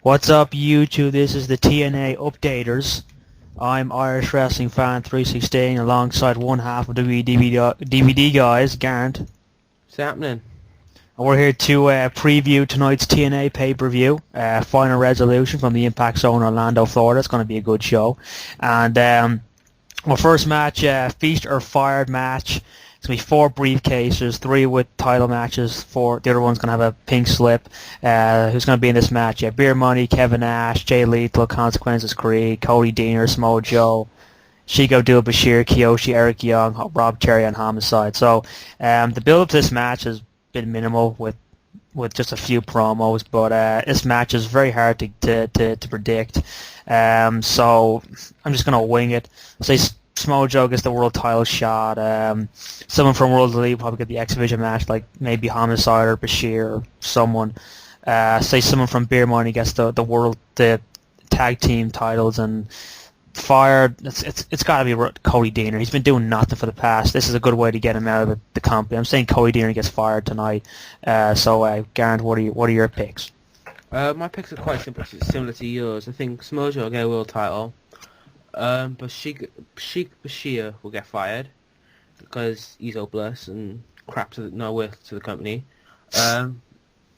What's up, YouTube? This is the TNA Updaters. I'm Irish Wrestling Fan 316 alongside one half of DVD guys, Geraint. What's happening? And we're here to preview tonight's TNA pay-per-view, Final Resolution from the Impact Zone, Orlando, Florida. It's going to be a good show. And our first match, Feast or Fired match. It's going to be 4 briefcases, 3 with title matches, 4. The other one's going to have a pink slip. Who's going to be in this match? Yeah, Beer Money, Kevin Nash, Jay Lethal, Consequences Creed, Cody Deaner, Samoa Joe, Chico Abdul Bashir, Kiyoshi, Eric Young, Rob Cherry, and Homicide. So the build-up to this match has been minimal with just a few promos, but this match is very hard to predict. So I'm just going to wing it. Say Samoa Joe gets the world title shot. Someone from World Elite will probably get the X Division match, like maybe Homicide or Bashir or someone. Say someone from Beer Money gets the tag team titles, and fired. It's got to be Cody Deaner. He's been doing nothing for the past. This is a good way to get him out of the company. I'm saying Cody Deaner gets fired tonight. Geraint, what are your picks? My picks are quite simple, similar to yours. I think Samoa Joe will get a world title. But Sheik Bashir will get fired because he's hopeless and crap no worth to the company. I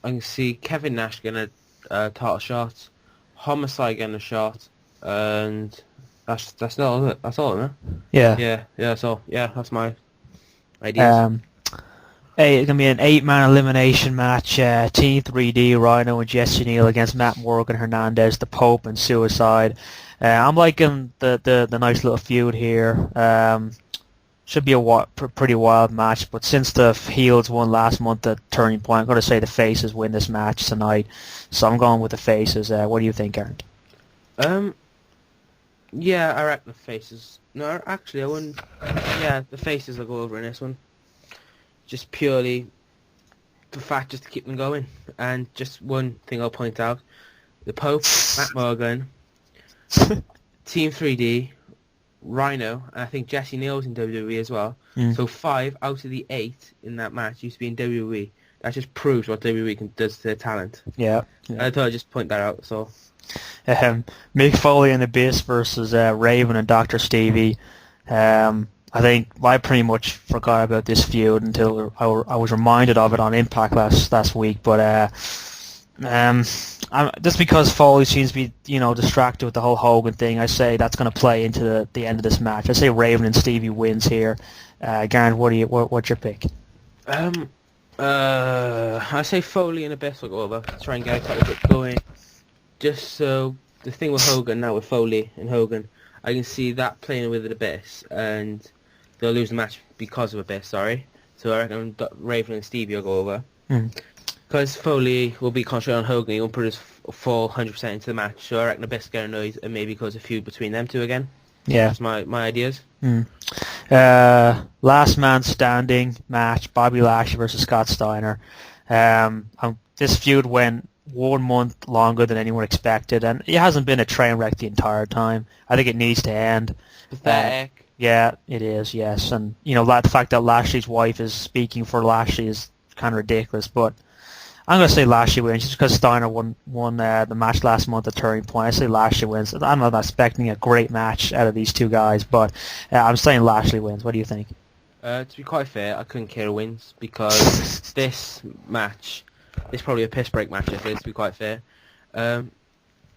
can see Kevin Nash getting a title shot, Homicide getting a shot, and that's not it. That's all, isn't it? Yeah. That's all. Yeah, that's my ideas. It's gonna be an 8-man elimination match. Team 3D, Rhino and Jesse Neal against Matt Morgan, Hernandez, The Pope, and Suicide. I'm liking the nice little feud here. Should be a pretty wild match, but since the heels won last month at Turning Point, I'm going to say the faces win this match tonight. So I'm going with the faces. What do you think, Geraint? Yeah, I reckon the faces. No, actually, I wouldn't. Yeah, the faces will go over in this one. Just purely the fact just to keep them going. And just one thing I'll point out: the Pope, Matt Morgan, Team 3D, Rhino, and I think Jesse Neal's in WWE as well. So 5 out of the 8 in that match used to be in WWE. That just proves what WWE does to their talent. Yeah. I thought I'd just point that out. So Mick Foley and Abyss versus Raven and Dr. Stevie. I think I pretty much forgot about this feud until I was reminded of it on Impact last week. But just because Foley seems to be, distracted with the whole Hogan thing, I say that's going to play into the end of this match. I say Raven and Stevie wins here. Geraint, what's your pick? I say Foley and Abyss will go over. Try and get a couple bit going. Just so the thing with Hogan now, with Foley and Hogan, I can see that playing with Abyss, and they'll lose the match because of Abyss. Sorry. So I reckon Raven and Stevie will go over. Because Foley will be concentrating on Hogan, he won't put his full 100% into the match. So I reckon Abyss get annoyed and maybe cause a feud between them two again. Yeah. That's my ideas. Last man standing match, Bobby Lashley versus Scott Steiner. This feud went 1 month longer than anyone expected, and it hasn't been a train wreck the entire time. I think it needs to end. Pathetic. Yeah, it is, yes. And, the fact that Lashley's wife is speaking for Lashley is kind of ridiculous, but I'm going to say Lashley wins just because Steiner won the match last month at Turning Point. I say Lashley wins. I'm not expecting a great match out of these two guys, but I'm saying Lashley wins. What do you think? To be quite fair, I couldn't care who wins because this match is probably a piss break match if it is, to be quite fair.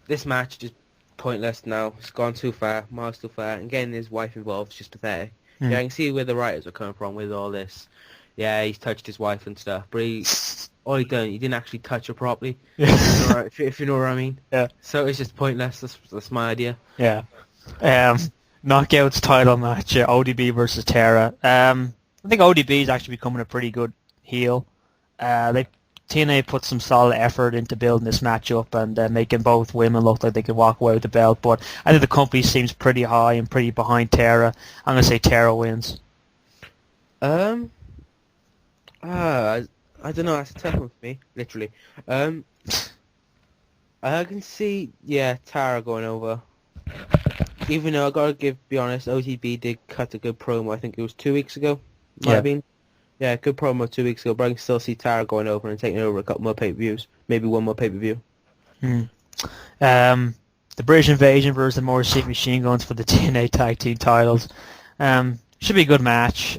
This match is pointless now. It's gone too far, miles too far, and getting his wife involved is just pathetic. Yeah, I can see where the writers are coming from with all this. Yeah, he's touched his wife and stuff, but all he didn't actually touch her properly. If you know what I mean. Yeah. So it's just pointless. That's my idea. Yeah. Knockouts title match, ODB versus Tara. I think ODB is actually becoming a pretty good heel. TNA put some solid effort into building this match up and making both women look like they could walk away with the belt. But I think the company seems pretty high and pretty behind Tara. I'm going to say Tara wins. I don't know. That's a tough one for me, literally. I can see, Tara going over. Even though I gotta be honest, OTB did cut a good promo. I think it was 2 weeks ago. Might have been. Yeah, good promo 2 weeks ago, but I can still see Tara going over and taking over a couple more pay-per-views. Maybe one more pay-per-view. The British Invasion versus the Motor City Machine Guns for the TNA Tag Team titles. Should be a good match.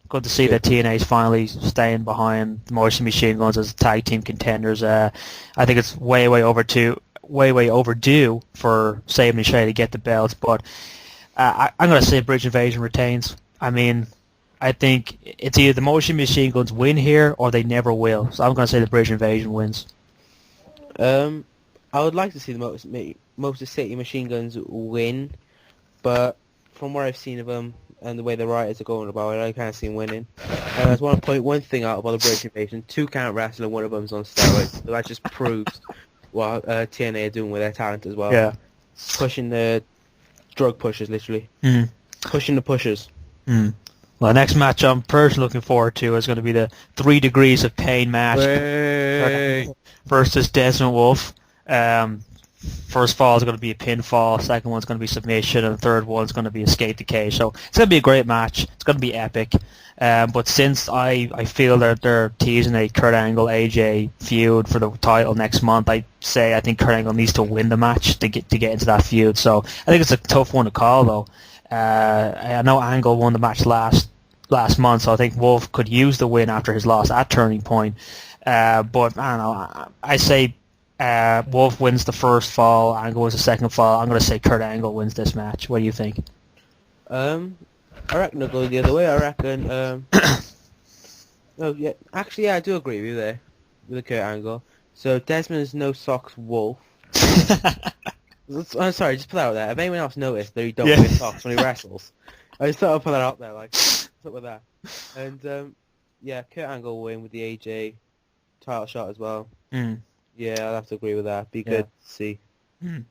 Good to see that TNA is finally staying behind the Motor City Machine Guns as tag team contenders. I think it's way overdue for Saban and Shay to get the belts, but I'm going to say British Invasion retains. I mean, I think it's either the Motor City Machine Guns win here or they never will. So I'm going to say the British Invasion wins. I would like to see the Motor City Machine Guns win, but from what I've seen of them and the way the writers are going about it, I can't see them winning. And I just want to point one thing out about the British Invasion. 2 can't wrestle and one of them's on steroids. So that just proves what TNA are doing with their talent as well. Yeah. Pushing the drug pushers, literally. Pushing the pushers. Well, the next match I'm personally looking forward to is going to be the 3 Degrees of Pain match versus Desmond Wolfe. First fall is going to be a pinfall, second one's going to be submission, and the third one's going to be a skate to cage. So it's going to be a great match. It's going to be epic. But since I feel that they're teasing a Kurt Angle AJ feud for the title next month, I think Kurt Angle needs to win the match to get into that feud. So I think it's a tough one to call, though. I know Angle won the match last month, so I think Wolf could use the win after his loss at Turning Point. But I don't know. I say Wolf wins the first fall, Angle wins the second fall. I'm going to say Kurt Angle wins this match. What do you think? I reckon it'll go the other way. I reckon. No, yeah, actually, yeah, I do agree with you there with the Kurt Angle. So Desmond's no socks Wolf. I'm sorry, just put that out there. If anyone else noticed that he don't wear socks when he wrestles, I just thought I'd put that out there, like, what's up with that? And yeah, Kurt Angle will win with the AJ title shot as well. Yeah, I'll have to agree with that. Be good to see. And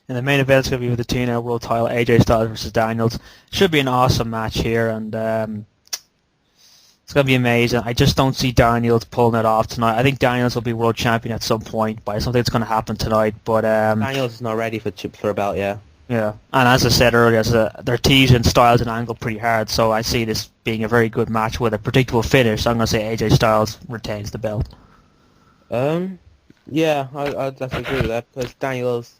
the main event's going to be with the TNA World Title, AJ Styles versus Daniels. Should be an awesome match here, and it's going to be amazing. I just don't see Daniels pulling it off tonight. I think Daniels will be world champion at some point, but I don't think it's going to happen tonight. But Daniels is not ready for a belt, yeah. Yeah, and as I said earlier, they're teasing Styles and Angle pretty hard, so I see this being a very good match with a predictable finish. So I'm going to say AJ Styles retains the belt. Yeah, I'd have to agree with that, because Daniels,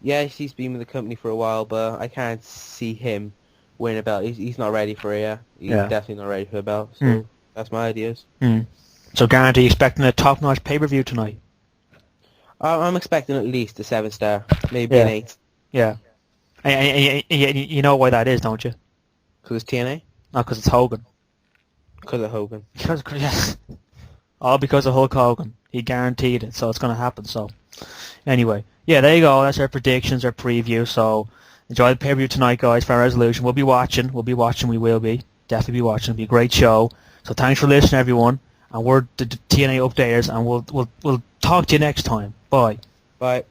yeah, he's been with the company for a while, but I can't see him win a belt. He's not ready for it, yeah. He's definitely not ready for a belt, so that's my ideas. So, Geraint, are you expecting a top-notch pay-per-view tonight? I'm expecting at least a 7-star, maybe an 8. Yeah. And you know why that is, don't you? Because it's TNA? No, because it's Hogan. Because of Hogan. All because of Hulk Hogan. He guaranteed it, so it's going to happen. So, anyway, yeah, there you go. That's our predictions, our preview. So, enjoy the pay-per-view tonight, guys. Final Resolution. We'll be watching. We will be. Definitely be watching. It'll be a great show. So, thanks for listening, everyone. And we're the TNA updaters, and we'll talk to you next time. Bye. Bye.